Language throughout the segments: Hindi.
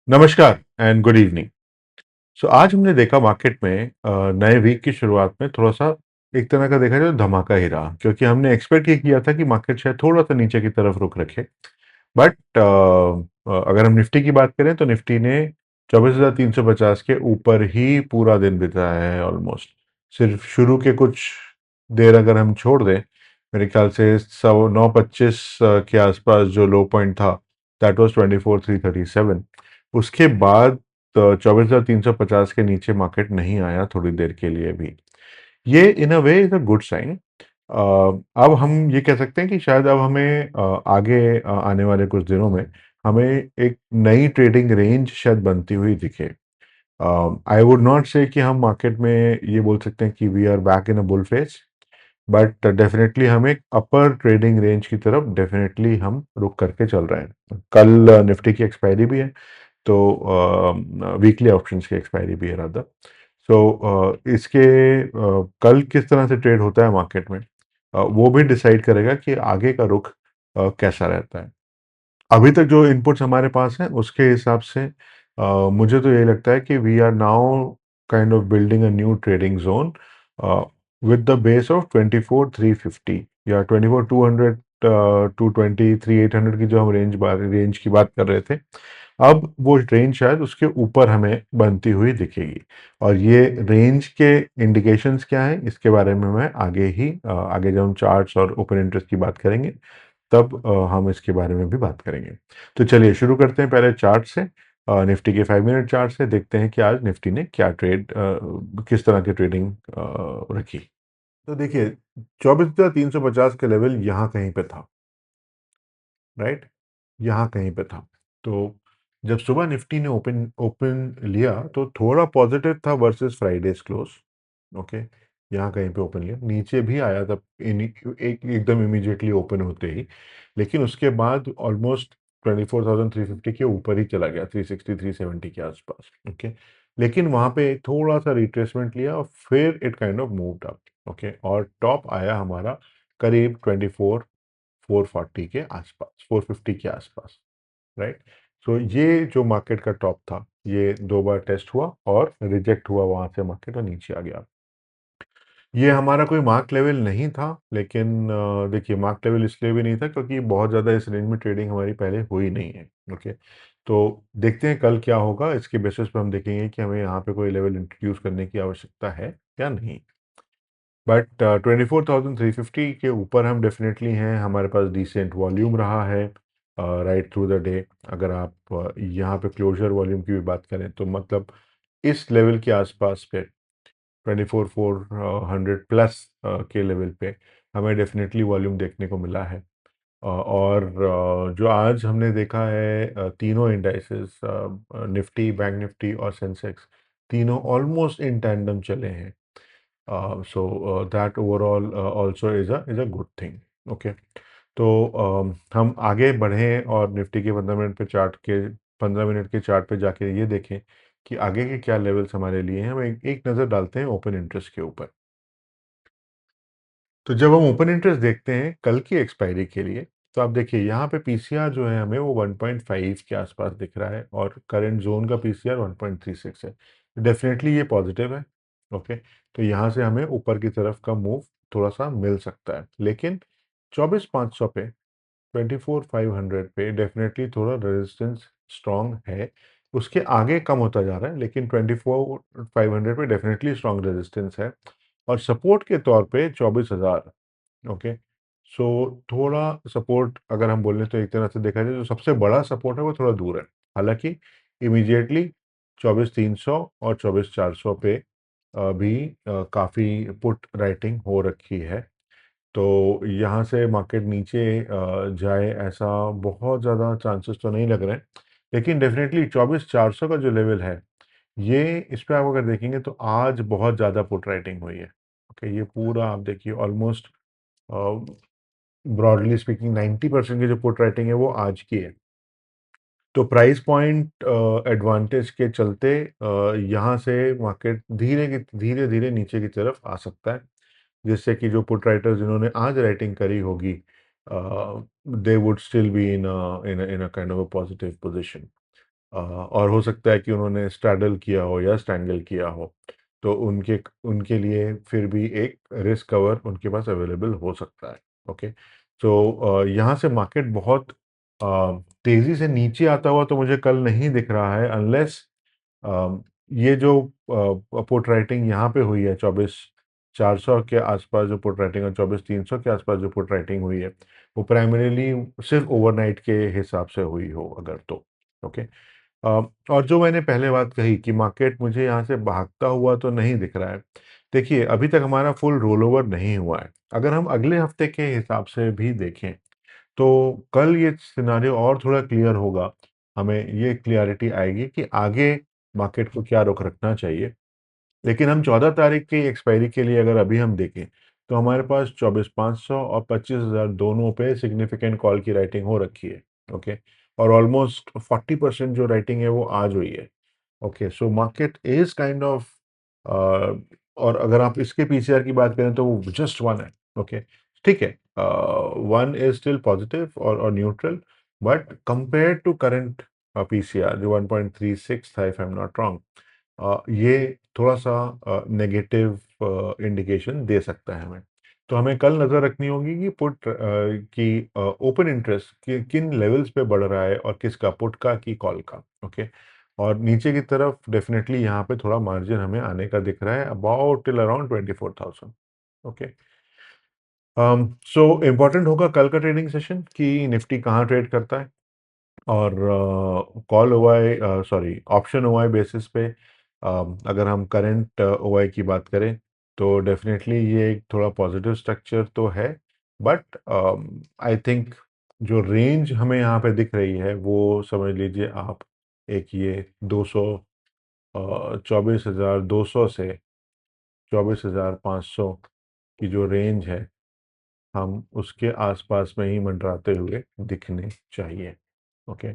नमस्कार एंड गुड इवनिंग। सो आज हमने देखा मार्केट में नए वीक की शुरुआत में थोड़ा सा एक तरह का देखा जाए तो धमाका ही रहा, क्योंकि हमने एक्सपेक्ट ये किया था कि मार्केट शायद थोड़ा सा नीचे की तरफ रुख रखे। बट अगर हम निफ्टी की बात करें तो निफ्टी ने 24,350 के ऊपर ही पूरा दिन बिताया है ऑलमोस्ट। सिर्फ शुरू के कुछ देर अगर हम छोड़ दें, मेरे ख्याल से 9:25 के आसपास जो लो पॉइंट था, दैट वाज 24,337। उसके बाद 24,350 के नीचे मार्केट नहीं आया थोड़ी देर के लिए भी। ये in a way is a good sign. अब हम ये कह सकते हैं कि शायद अब हमें आगे आने वाले कुछ दिनों में हमें एक नई ट्रेडिंग रेंज शायद बनती हुई दिखे। आई वुड नॉट से कि हम मार्केट में ये बोल सकते हैं कि we are back in a bull phase, but definitely हम एक अपर ट्रेडिंग रेंज की तरफ डेफिनेटली हम रुक करके चल रहे हैं। कल निफ्टी की एक्सपायरी भी है, तो वीकली ऑप्शंस की एक्सपायरी भी है रादर। सो इसके कल किस तरह से ट्रेड होता है मार्केट में, वो भी डिसाइड करेगा कि आगे का रुख कैसा रहता है। अभी तक जो इनपुट्स हमारे पास हैं उसके हिसाब से मुझे तो ये लगता है कि we are now kind of building a new trading zone with the base of 24,350 या 24,200 टू 23,800 की जो हम रेंज की बात कर रहे थे। अब वो रेंज शायद उसके ऊपर हमें बनती हुई दिखेगी, और ये रेंज के इंडिकेशंस क्या हैं इसके बारे में मैं आगे जब हम चार्ट्स और ओपन इंटरेस्ट की बात करेंगे तब हम इसके बारे में भी बात करेंगे। तो चलिए शुरू करते हैं पहले चार्ट से। निफ्टी के 5 मिनट चार्ट से देखते हैं कि आज निफ्टी ने क्या किस तरह की ट्रेडिंग रखी। तो देखिए, 24,350 का लेवल यहाँ कहीं पे था, राइट? यहाँ कहीं पे था। तो जब सुबह निफ्टी ने ओपन ओपन लिया तो थोड़ा पॉजिटिव था वर्सेस फ्राइडेज क्लोज। ओके, यहाँ कहीं पे ओपन लिया, नीचे भी आया था एकदम इमीडिएटली ओपन होते ही, लेकिन उसके बाद ऑलमोस्ट 24,350 के ऊपर ही चला गया, 360 370 के आसपास। ओके, लेकिन वहाँ पे थोड़ा सा रिट्रेसमेंट लिया और फिर it kind of moved up. Okay, और टॉप आया हमारा करीब 24,440 के आसपास, 450 के आसपास, राइट? सो ये जो मार्केट का टॉप था, ये दो बार टेस्ट हुआ और रिजेक्ट हुआ वहां से मार्केट और नीचे आ गया। ये हमारा कोई मार्क लेवल नहीं था, लेकिन देखिए, मार्क लेवल इसलिए भी नहीं था क्योंकि बहुत ज़्यादा इस रेंज में ट्रेडिंग हमारी पहले हुई नहीं है। ओके, तो देखते हैं कल क्या होगा, इसके बेसिस पे हम देखेंगे कि हमें यहाँ पे कोई लेवल इंट्रोड्यूस करने की आवश्यकता है या नहीं। बट 24,350 के ऊपर हम डेफिनेटली हैं, हमारे पास डिसेंट वॉल्यूम रहा है राइट थ्रू द डे। अगर आप यहाँ पे क्लोजर वॉल्यूम की भी बात करें तो मतलब इस लेवल के आसपास पे 24,400 प्लस के लेवल पे हमें डेफिनेटली वॉल्यूम देखने को मिला है। और जो आज हमने देखा है, तीनों इंडाइसेस, निफ्टी, बैंक निफ्टी और सेंसेक्स, तीनों ऑलमोस्ट इन टैंडम चले हैं। So that overall also is a good thing. Okay, तो हम आगे बढ़ें और निफ्टी के 15 मिनट के चार्ट पे जाके ये देखें कि आगे के क्या लेवल्स हमारे लिए हैं। हम एक नज़र डालते हैं ओपन इंटरेस्ट के ऊपर। तो जब हम ओपन इंटरेस्ट देखते हैं कल की एक्सपायरी के लिए, तो आप देखिए यहाँ पे पीसीआर जो है हमें वो 1.5 के आसपास दिख रहा है और करंट जोन का पीसीआर 1.36 है। डेफिनेटली ये पॉजिटिव है। ओके, तो यहाँ से हमें ऊपर की तरफ का मूव थोड़ा सा मिल सकता है, लेकिन 24,500 पे, 24,500 पे डेफिनेटली थोड़ा रेजिस्टेंस स्ट्रांग है। उसके आगे कम होता जा रहा है, लेकिन 24,500 पे डेफिनेटली स्ट्रांग रेजिस्टेंस है। और सपोर्ट के तौर पे 24,000। ओके, सो थोड़ा सपोर्ट अगर हम बोलें तो एक तरह से देखा जाए जो सबसे बड़ा सपोर्ट है वो थोड़ा दूर है। हालांकि इमीडिएटली 24,300 और 24,400 पे भी काफ़ी पुट राइटिंग हो रखी है। तो यहाँ से मार्केट नीचे जाए ऐसा बहुत ज़्यादा चांसेस तो नहीं लग रहे हैं, लेकिन डेफिनेटली 24,400 का जो लेवल है, ये इस पे आप अगर देखेंगे तो आज बहुत ज़्यादा पुट राइटिंग हुई है। ओके, ये पूरा आप देखिए ऑलमोस्ट ब्रॉडली स्पीकिंग 90% की जो पुट राइटिंग है वो आज की है। तो प्राइस पॉइंट एडवांटेज के चलते यहाँ से मार्केट धीरे धीरे नीचे की तरफ आ सकता है, जिससे कि जो पुट राइटर्स जिन्होंने आज राइटिंग करी होगी, they would still be in in a kind of a positive position. और हो सकता है कि उन्होंने स्ट्रैडल किया हो या स्ट्रैंगल किया हो, तो उनके उनके लिए फिर भी एक रिस्क कवर उनके पास अवेलेबल हो सकता है। ओके, तो यहाँ से मार्केट बहुत तेज़ी से नीचे आता हुआ तो मुझे कल नहीं दिख रहा है, अनलेस ये जो पुट राइटिंग यहाँ पे हुई है 24,400 के आसपास जो पुट राइटिंग और 24,300 के आसपास जो पुट राइटिंग हुई है, वो प्राइमरीली सिर्फ ओवरनाइट के हिसाब से हुई हो अगर तो। ओके, और जो मैंने पहले बात कही कि मार्केट मुझे यहाँ से भागता हुआ तो नहीं दिख रहा है। देखिए, अभी तक हमारा फुल रोल ओवर नहीं हुआ है। अगर हम अगले हफ्ते के हिसाब से भी देखें, तो कल ये सिनेरियो और थोड़ा क्लियर होगा। हमें ये क्लैरिटी आएगी कि आगे मार्केट को क्या रुख रखना चाहिए। लेकिन हम 14 तारीख की एक्सपायरी के लिए अगर अभी हम देखें, तो हमारे पास 24,500 और 25,000 दोनों पे सिग्निफिकेंट कॉल की राइटिंग हो रखी है। ओके, और ऑलमोस्ट 40% जो राइटिंग है वो आज हुई है। Okay, so market is kind of, और अगर आप इसके पीसीआर की बात करें तो वो जस्ट वन है। ओके, ठीक है, वन इज स्टिल पॉजिटिव और neutral, but compare to current PCR जो 1.36 था, if I am not wrong, ये थोड़ा सा नेगेटिव इंडिकेशन दे सकता है हमें। तो हमें कल नज़र रखनी होगी कि पुट की ओपन इंटरेस्ट किन लेवल्स पे बढ़ रहा है और किसका, पुट का कि कॉल का। ओके, और नीचे की तरफ डेफिनेटली यहाँ पे थोड़ा मार्जिन हमें आने का दिख रहा है, about till around 24,000। Okay, so important होगा कल का ट्रेडिंग सेशन कि निफ्टी कहाँ ट्रेड करता है, और call OI, sorry option OI basis पे अगर हम करंट ओआई की बात करें, तो डेफिनेटली ये एक थोड़ा पॉजिटिव स्ट्रक्चर तो है, बट आई थिंक जो रेंज हमें यहाँ पे दिख रही है वो समझ लीजिए आप, एक ये 200, 24,200 से 24,500 की जो रेंज है, हम उसके आसपास में ही मंडराते हुए दिखने चाहिए। ओके,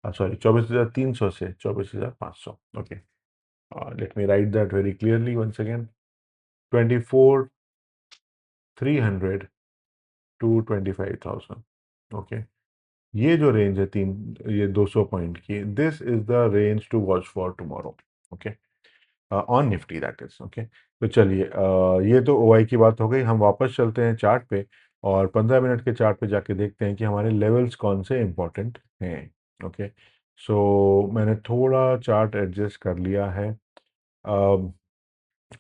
सॉरी 24,300 से 24,500। Okay, let me write that very clearly once again, 24,300 to 25,000। Okay, ये जो रेंज है तीन, ये 200 पॉइंट की, this is the range to watch for tomorrow. Okay, on Nifty that is. Okay, तो चलिए, ये तो ओआई की बात हो गई। हम वापस चलते हैं चार्ट पे, और 15 मिनट के चार्ट पे जाके देखते हैं कि हमारे लेवल्स कौन से इंपॉर्टेंट हैं। ओके, सो मैंने थोड़ा चार्ट एडजस्ट कर लिया है।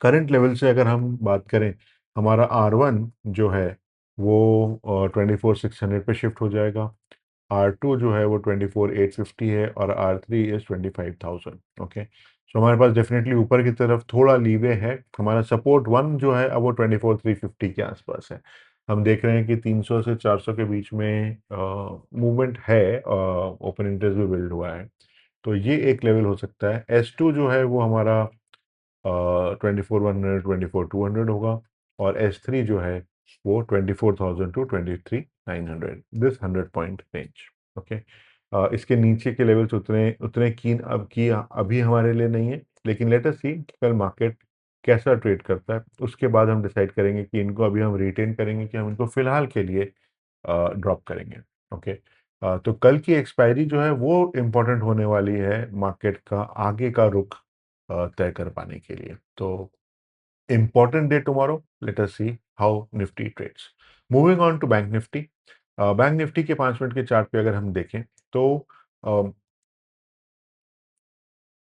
करंट लेवल से अगर हम बात करें, हमारा R1 जो है वो 24,600 पे शिफ्ट हो जाएगा। R2 जो है वो 24,850 है, और R3 इज 25,000। ओके, सो हमारे पास डेफिनेटली ऊपर की तरफ थोड़ा लीवे है। हमारा सपोर्ट वन जो है अब वो 24,350 के आसपास है। हम देख रहे हैं कि 300 से 400 के बीच में मूवमेंट है, ओपन इंटरेस्ट भी बिल्ड हुआ है, तो ये एक लेवल हो सकता है। S2 जो है वो हमारा 24,100, 24,200 होगा, और S3 जो है वो 24,000 to 23,900, this 100 point range. Okay, इसके नीचे के लेवल्स उतने उतने कीन अभी हमारे लिए नहीं है, लेकिन लेट अस सी कल मार्केट कैसा ट्रेड करता है, उसके बाद हम डिसाइड करेंगे कि इनको अभी हम रिटेन करेंगे कि हम इनको फिलहाल के लिए ड्रॉप करेंगे। ओके, तो कल की एक्सपायरी जो है वो इम्पोर्टेंट होने वाली है मार्केट का आगे का रुख तय कर पाने के लिए। तो important day tomorrow, let us see how Nifty trades. Moving on to bank Nifty. Bank Nifty के 5 मिनट के चार्ट पे अगर हम देखें, तो अ,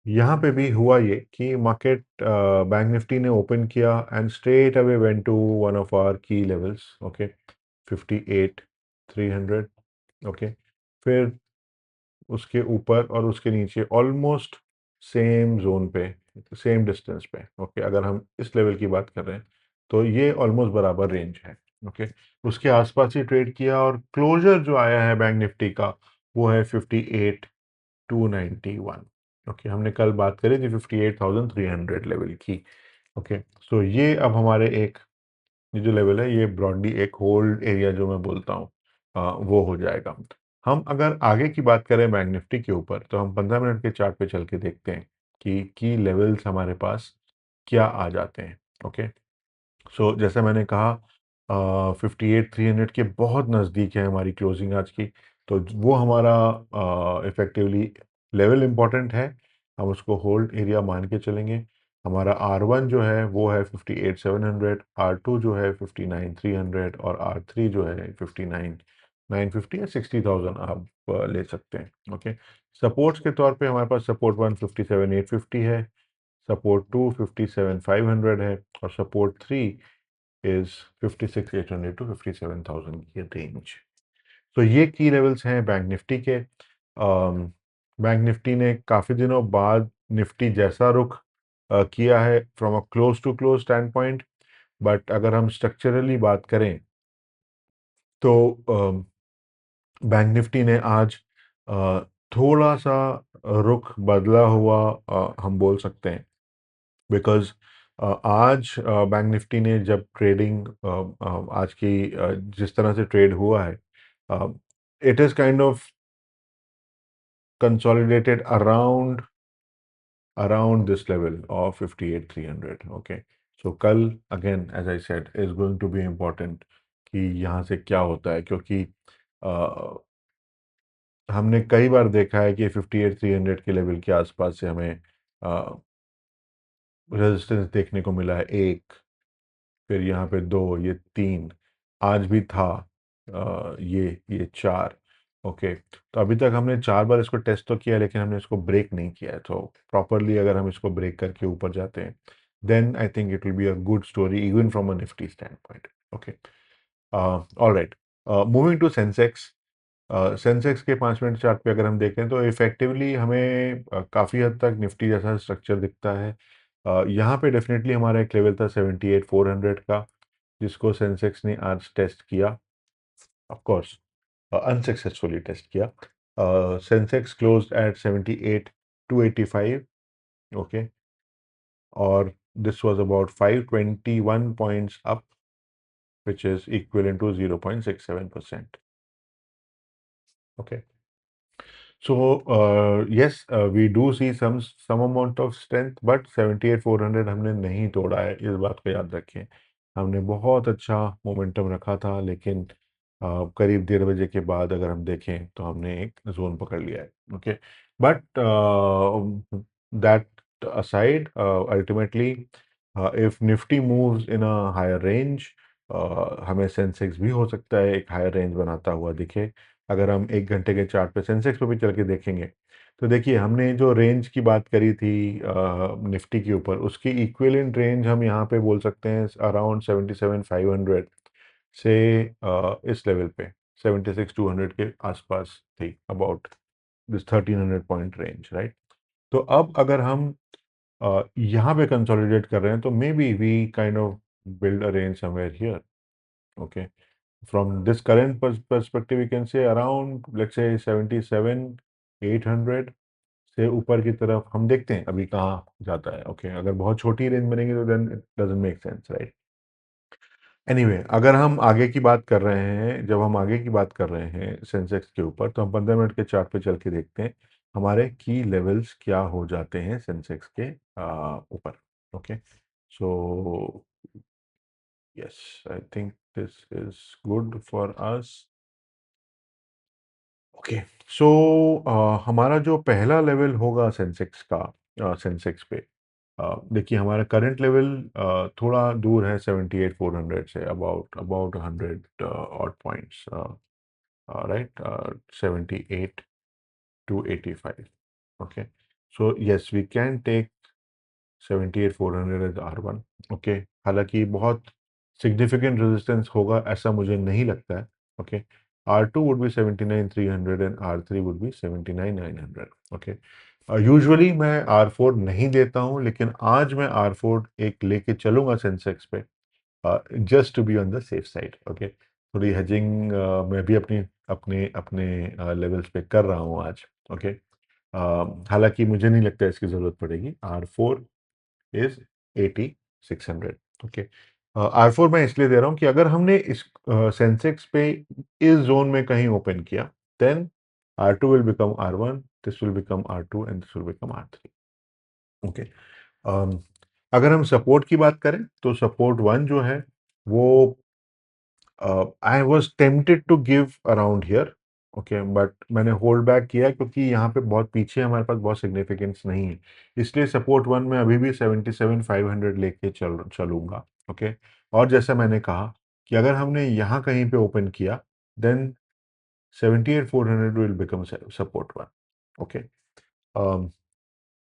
यहाँ पे भी हुआ ये कि मार्केट, बैंक निफ्टी ने ओपन किया and straight away went to one of our की लेवल्स। ओके, 58,300। ओके, फिर उसके ऊपर और उसके नीचे ऑलमोस्ट सेम जोन पे, सेम डिस्टेंस पे। ओके, अगर हम इस लेवल की बात कर रहे हैं, तो ये ऑलमोस्ट बराबर रेंज है। ओके, उसके आसपास ही ट्रेड किया, और क्लोजर जो आया है बैंक निफ्टी का वो है 58,291। ओके, हमने कल बात करी थी 58,300 लेवल की। ओके, सो ये अब हमारे एक, ये जो लेवल है ये ब्रॉडली एक होल्ड एरिया जो मैं बोलता हूँ, वो हो जाएगा। हम अगर आगे की बात करें बैंक निफ्टी के ऊपर, तो हम 15 मिनट के चार्ट पे चल के देखते हैं कि की लेवल्स हमारे पास क्या आ जाते हैं। ओके, सो जैसे मैंने कहा, 58,300 के बहुत नज़दीक है हमारी क्लोजिंग आज की, तो वो हमारा इफेक्टिवली लेवल इम्पॉर्टेंट है, हम उसको होल्ड एरिया मान के चलेंगे। हमारा R1 जो है वो है 58,700, R2 जो है 59,300 और R3 जो है 59,950 या 60,000 आप ले सकते हैं। ओके, सपोर्ट्स के तौर पे हमारे पास सपोर्ट 1 57,850 है, सपोर्ट 2 57,500 है और सपोर्ट 3 इज 56,800 टू 57,000 की रेंज। तो ये की लेवल्स हैं बैंक निफ्टी के। बैंक निफ्टी ने काफ़ी दिनों बाद निफ्टी जैसा रुख किया है from a close to close stand point, but अगर हम स्ट्रक्चरली बात करें तो बैंक निफ्टी ने आज अ, थोड़ा सा रुख बदला हुआ हम बोल सकते हैं, बिकॉज आज बैंक निफ्टी ने जब ट्रेडिंग आज की जिस तरह से ट्रेड हुआ है, it is kind of consolidated around this level of 58,300. Okay, so कल again as I said is going to be important कि यहाँ से क्या होता है, क्योंकि हमने कई बार देखा है कि 58,300 के लेवल के आसपास से हमें रेजिस्टेंस देखने को मिला है, एक, फिर यहाँ पे दो, ये तीन, आज भी था ये चार। ओके, तो अभी तक हमने चार बार इसको टेस्ट तो किया, लेकिन हमने इसको ब्रेक नहीं किया है। तो प्रॉपरली अगर हम इसको ब्रेक करके ऊपर जाते हैं, then I think it will be a good story even from a Nifty stand point. Okay, all right, moving to Sensex. Sensex के 5 मिनट चार्ट पे अगर हम देखें तो इफेक्टिवली हमें काफ़ी हद तक निफ्टी जैसा स्ट्रक्चर दिखता है। यहाँ पे डेफिनेटली हमारा एक लेवल था 78,400 का, जिसको सेंसेक्स ने आज टेस्ट किया, ऑफ कोर्स अनसक्सेसफुली टेस्ट किया। Sensex closed eight 78,285। ओके, और this was about 521 points up, which is equivalent to 0.67%. Okay. So, yes, we do see some amount of strength, but 78,400 हमने नहीं तोड़ा है, इस बात को याद रखें। हमने बहुत अच्छा मोमेंटम रखा था, लेकिन करीब 1:30 बजे के बाद अगर हम देखें तो हमने एक जोन पकड़ लिया है। Okay, but that aside, ultimately, if Nifty moves in a higher range, हमें सेंसेक्स भी हो सकता है एक हायर रेंज बनाता हुआ दिखे। अगर हम 1 घंटे के चार्ट पे सेंसेक्स पे भी चल के देखेंगे, तो देखिए हमने जो रेंज की बात करी थी निफ्टी के ऊपर, उसकी इक्विवेलेंट रेंज हम यहाँ पे बोल सकते हैं अराउंड 77,500 से इस लेवल पे 76,200 के आसपास थी, about this 1300 point range, right. तो अब अगर हम यहाँ पे कंसोलिडेट कर रहे हैं, तो maybe we kind of build a range somewhere here. Okay, from this current perspective we can say around, let's say 77,800 से ऊपर की तरफ हम देखते हैं अभी कहाँ जाता है। ओके, अगर बहुत छोटी रेंज बनेगी तो then it doesn't make sense, right. Anyway, अगर हम आगे की बात कर रहे हैं, जब हम आगे की बात कर रहे हैं सेंसेक्स के ऊपर, तो हम 15 मिनट के चार्ट पे चल के देखते हैं हमारे की लेवल्स क्या हो जाते हैं सेंसेक्स के ऊपर। Okay, so yes, I think this is good for us. Okay, so हमारा जो पहला लेवल होगा सेंसेक्स का, सेंसेक्स पे देखिए हमारा करंट लेवल थोड़ा दूर है 78,400 से, about about 100 odd points, right, 78,285। Okay, so yes we can take 78,400 as R1। Okay, हालांकि बहुत सिग्निफिकेंट रेजिस्टेंस होगा ऐसा मुझे नहीं लगता है। Okay, R2 would be 79,300 and R3 would be 79,900। Okay, usually मैं R4 नहीं देता हूं, लेकिन आज मैं R4 एक लेके चलूंगा सेंसेक्स पे, just to be on the safe side. Okay, थोड़ी हेजिंग मैं भी अपनी अपने अपने लेवल्स पे कर रहा हूँ आज। ओके, हालांकि मुझे नहीं लगता इसकी ज़रूरत पड़ेगी। R4 is 8600। ओके, R4 मैं इसलिए दे रहा हूं कि अगर हमने इस सेंसेक्स पे इस जोन में कहीं ओपन किया, then R2 will become R1, this will become R2 and this will become R3। Okay, अगर हम सपोर्ट की बात करें तो सपोर्ट 1 जो है वो I was tempted to give around here, okay, but मैंने होल्ड बैक किया क्योंकि यहाँ पे बहुत पीछे हमारे पास बहुत सिग्निफिकेंस नहीं है, इसलिए सपोर्ट वन में अभी भी 77,500 लेके चलूंगा। ओके, और जैसा मैंने कहा कि अगर हमने यहाँ कहीं पे ओपन किया, then 78,400 will become support one. Okay,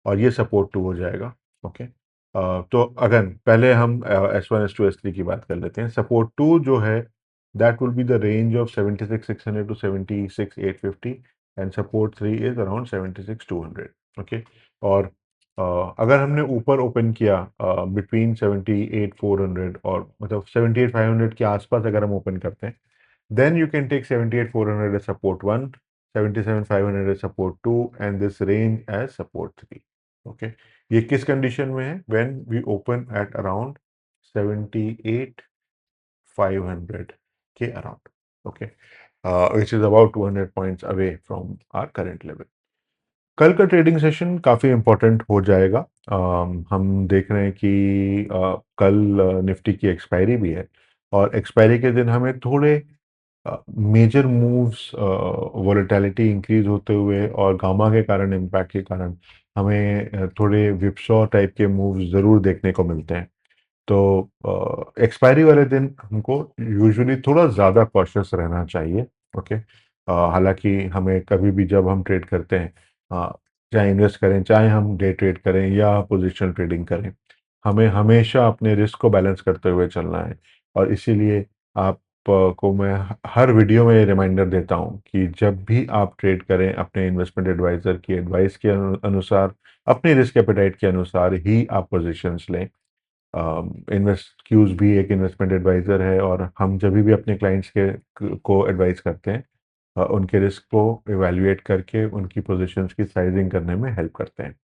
और ये सपोर्ट टू हो जाएगा। ओके, तो अगन पहले हम S1 S2 S3 की बात कर लेते हैं। सपोर्ट टू जो है, that will be the range of 76,600 to 76,850, and support three is around 76,200। Okay, और अगर हमने ऊपर ओपन किया बिटवीन 78,400 और मतलब 78,500 के आसपास अगर हम ओपन करते हैं, then you can take 78,400 as support 1, 77,500 as support 2, and this range as support 3. Okay, ये किस कंडीशन में है? When we open at around 78,500 के around. Okay, which is about 200 points away from our current level. कल का ट्रेडिंग सेशन काफ़ी इम्पोर्टेंट हो जाएगा। हम देख रहे हैं कि कल निफ्टी की एक्सपायरी भी है, और एक्सपायरी के दिन हमें थोड़े मेजर मूव्स, वॉलेटिलिटी इंक्रीज होते हुए और गामा के कारण, इम्पैक्ट के कारण हमें थोड़े विपसॉ टाइप के मूव्स ज़रूर देखने को मिलते हैं। तो एक्सपायरी वाले दिन हमको यूजुअली थोड़ा ज़्यादा कॉशियस रहना चाहिए। ओके, हालांकि हमें कभी भी जब हम ट्रेड करते हैं, चाहे इन्वेस्ट करें, चाहे हम डे ट्रेड करें या पोजिशनल ट्रेडिंग करें, हमें हमेशा अपने रिस्क को बैलेंस करते हुए चलना है। और इसीलिए आप को मैं हर वीडियो में रिमाइंडर देता हूं कि जब भी आप ट्रेड करें, अपने इन्वेस्टमेंट एडवाइजर की एडवाइस के अनुसार, अपने रिस्क एपेटाइट के अनुसार ही आप पोजीशंस लें। इन्वेस्ट क्यूज भी एक इन्वेस्टमेंट एडवाइजर है, और हम जब भी अपने क्लाइंट्स के को एडवाइस करते हैं, उनके रिस्क को इवैल्यूएट करके उनकी पोजीशंस की साइजिंग करने में हेल्प करते हैं।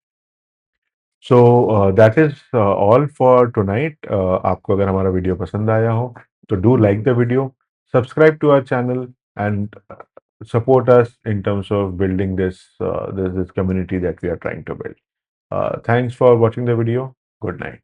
So that is all for tonight. आपको अगर हमारा वीडियो पसंद आया हो तो do like the video, subscribe to our channel, and support us in terms of building this community that we are trying to build. Thanks for watching the video. Good night.